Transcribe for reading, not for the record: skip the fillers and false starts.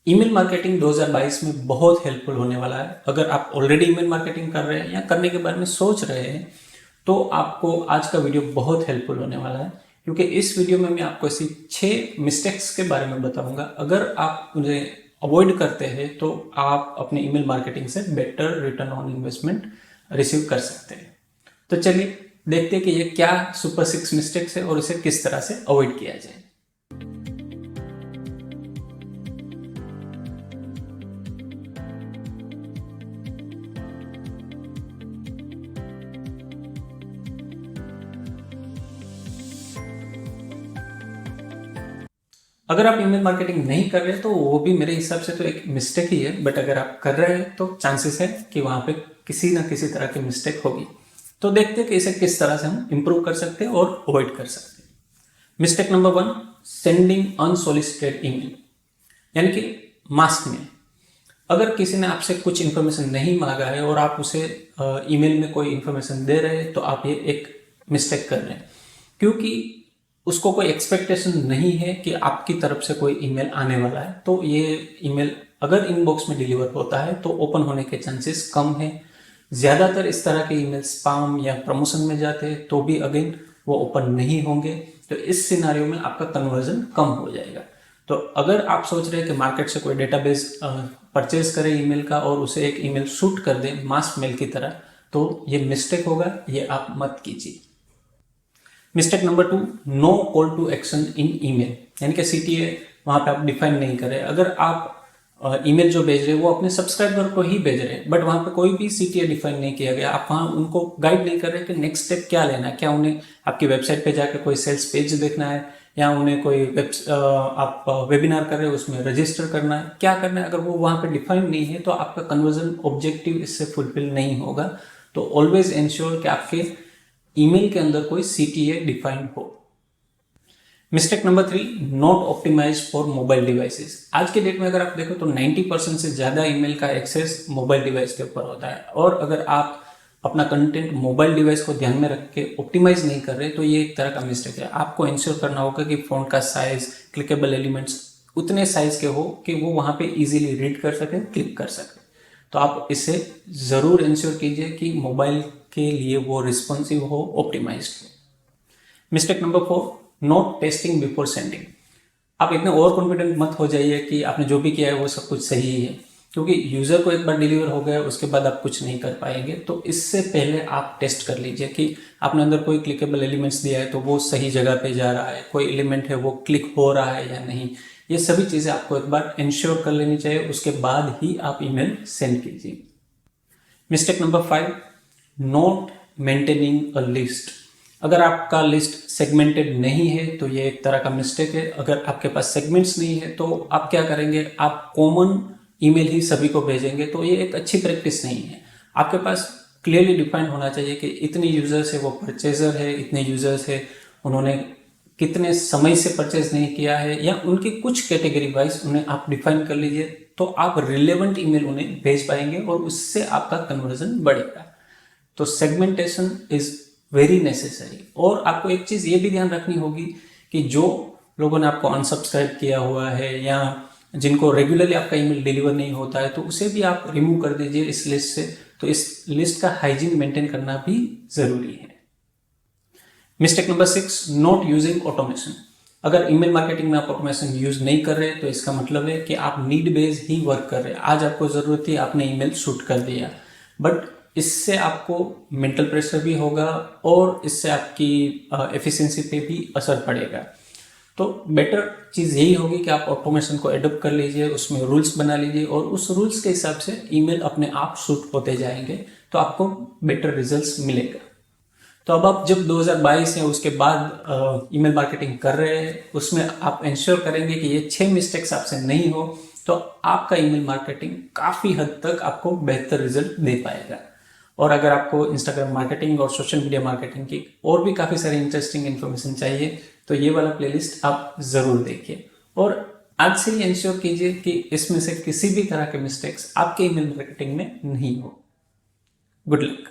Email marketing 2022 में बहुत helpful होने वाला है। अगर आप ऑलरेडी ईमेल मार्केटिंग कर रहे हैं या करने के बारे में सोच रहे हैं तो आपको आज का वीडियो बहुत हेल्पफुल होने वाला है, क्योंकि इस वीडियो में मैं आपको ऐसी 6 मिस्टेक्स के बारे में बताऊंगा। अगर आप उन्हें अवॉइड करते हैं तो आप अपने ईमेल मार्केटिंग से better return on investment receive कर सकते हैं। तो चलिए देखते हैं कि ये क्या सुपर 6 मिस्टेक्स है और इसे किस तरह से अवॉइड किया जाए। अगर आप ईमेल मार्केटिंग नहीं कर रहे तो वो भी मेरे हिसाब से तो एक मिस्टेक ही है, बट अगर आप कर रहे हैं तो चांसेस है कि वहाँ पे किसी ना किसी तरह की मिस्टेक होगी। तो देखते हैं कि इसे किस तरह से हम इम्प्रूव कर सकते हैं और अवॉइड कर सकते हैं। Mistake number 1, sending unsolicited email, यानी कि मास्क में। अगर किसी ने आपसे कुछ इन्फॉर्मेशन नहीं मांगा है और आप उसे ईमेल में कोई इन्फॉर्मेशन दे रहे हैं तो आप ये एक मिस्टेक कर रहे हैं, क्योंकि उसको कोई एक्सपेक्टेशन नहीं है कि आपकी तरफ से कोई ईमेल आने वाला है। तो ये ईमेल अगर इनबॉक्स में डिलीवर होता है तो ओपन होने के चांसेस कम है। ज़्यादातर इस तरह के ईमेल स्पैम या प्रमोशन में जाते हैं तो भी अगेन वो ओपन नहीं होंगे। तो इस सिनारियो में आपका कन्वर्जन कम हो जाएगा। तो अगर आप सोच रहे हैं कि मार्केट से कोई डेटाबेस परचेज करें ईमेल का और उसे एक ईमेल शूट कर दें मास मेल की तरह, तो ये मिस्टेक होगा, ये आप मत कीजिए। Mistake number 2, no call to action in email, यानी कि CTA वहाँ पे आप डिफाइन नहीं करें। अगर आप ईमेल जो भेज रहे हैं वो अपने सब्सक्राइबर को ही भेज रहे हैं, बट वहाँ पे कोई भी CTA डिफाइन नहीं किया गया। आप वहाँ उनको गाइड नहीं कर रहे कि नेक्स्ट स्टेप क्या लेना है। क्या उन्हें आपकी वेबसाइट पे जाकर कोई सेल्स पेज देखना है, या उन्हें कोई आप वेबिनार कर रहे हो उसमें रजिस्टर करना है, क्या करना है? अगर वो वहाँ पे डिफाइन नहीं है तो आपका कन्वर्जन ऑब्जेक्टिव इससे फुलफिल नहीं होगा। तो ऑलवेज इंश्योर कि आपके ईमेल के अंदर कोई CTA डिफाइंड हो। Mistake number 3, not optimize for mobile devices. आज के डेट में अगर आप देखो तो 90% से ज़्यादा ईमेल का एक्सेस मोबाइल डिवाइस के ऊपर होता है, और अगर आप अपना कंटेंट मोबाइल डिवाइस को ध्यान में रख के ऑप्टिमाइज नहीं कर रहे तो ये एक तरह का मिस्टेक है। आपको इंश्योर करना होगा कि फ़ॉन्ट का साइज, क्लिकेबल एलिमेंट्स उतने साइज के हो कि वो वहाँ पे इजीली रीड कर सके, क्लिक कर सके। तो आप इसे ज़रूर इंश्योर कीजिए कि मोबाइल के लिए वो रिस्पॉन्सिव हो, ऑप्टिमाइज्ड हो। Mistake number 4, not testing before sending. आप इतने ओवर कॉन्फिडेंट मत हो जाइए कि आपने जो भी किया है वो सब कुछ सही है, क्योंकि यूज़र को एक बार डिलीवर हो गया उसके बाद आप कुछ नहीं कर पाएंगे। तो इससे पहले आप टेस्ट कर लीजिए कि आपने अंदर कोई क्लिकेबल एलिमेंट्स दिया है तो वो सही जगह पे जा रहा है, कोई एलिमेंट है वो क्लिक हो रहा है या नहीं। ये सभी चीज़ें आपको एक बार इंश्योर कर लेनी चाहिए, उसके बाद ही आप ईमेल सेंड कीजिए। Mistake number 5, not maintaining a list. अगर आपका लिस्ट सेगमेंटेड नहीं है तो ये एक तरह का मिस्टेक है। अगर आपके पास सेगमेंट्स नहीं है तो आप क्या करेंगे, आप कॉमन ईमेल ही सभी को भेजेंगे, तो ये एक अच्छी प्रैक्टिस नहीं है। आपके पास क्लियरली डिफाइन होना चाहिए कि इतने यूजर्स है वो परचेजर है, इतने यूजर्स है उन्होंने कितने समय से परचेज नहीं किया है, या उनकी कुछ कैटेगरी वाइज उन्हें आप डिफाइन कर लीजिए। तो आप रिलेवेंट ईमेल उन्हें भेज पाएंगे और उससे आपका कन्वर्जन बढ़ेगा। तो सेगमेंटेशन इज वेरी नेसेसरी। और आपको एक चीज़ ये भी ध्यान रखनी होगी कि जो लोगों ने आपको अनसब्सक्राइब किया हुआ है या जिनको रेगुलरली आपका ईमेल डिलीवर नहीं होता है तो उसे भी आप रिमूव कर दीजिए इस लिस्ट से। तो इस लिस्ट का हाइजीन मेंटेन करना भी ज़रूरी है। Mistake number 6, not using automation. अगर ईमेल मार्केटिंग में आप ऑटोमेशन यूज नहीं कर रहे तो इसका मतलब है कि आप नीड बेस्ड ही वर्क कर रहे हैं। आज आपको ज़रूरत थी, आपने ईमेल शूट कर दिया, बट इससे आपको मेंटल प्रेशर भी होगा और इससे आपकी एफिशिएंसी पे भी असर पड़ेगा। तो बेटर चीज़ यही होगी कि आप ऑटोमेशन को एडॉप्ट कर लीजिए, उसमें रूल्स बना लीजिए और उस रूल्स के हिसाब से ईमेल अपने आप शूट होते जाएंगे, तो आपको बेटर रिजल्ट्स मिलेगा। तो अब आप जब 2022 या उसके बाद ईमेल मार्केटिंग कर रहे हैं उसमें आप इंश्योर करेंगे कि ये 6 मिस्टेक्स आपसे नहीं हो, तो आपका ईमेल मार्केटिंग काफ़ी हद तक आपको बेहतर रिजल्ट दे पाएगा। और अगर आपको इंस्टाग्राम मार्केटिंग और सोशल मीडिया मार्केटिंग की और भी काफ़ी सारी इंटरेस्टिंग इन्फॉर्मेशन चाहिए तो ये वाला प्लेलिस्ट आप ज़रूर देखिए। और आज से ही इंश्योर कीजिए कि इसमें से किसी भी तरह के मिस्टेक्स आपके ईमेल मार्केटिंग में नहीं हो। Good luck.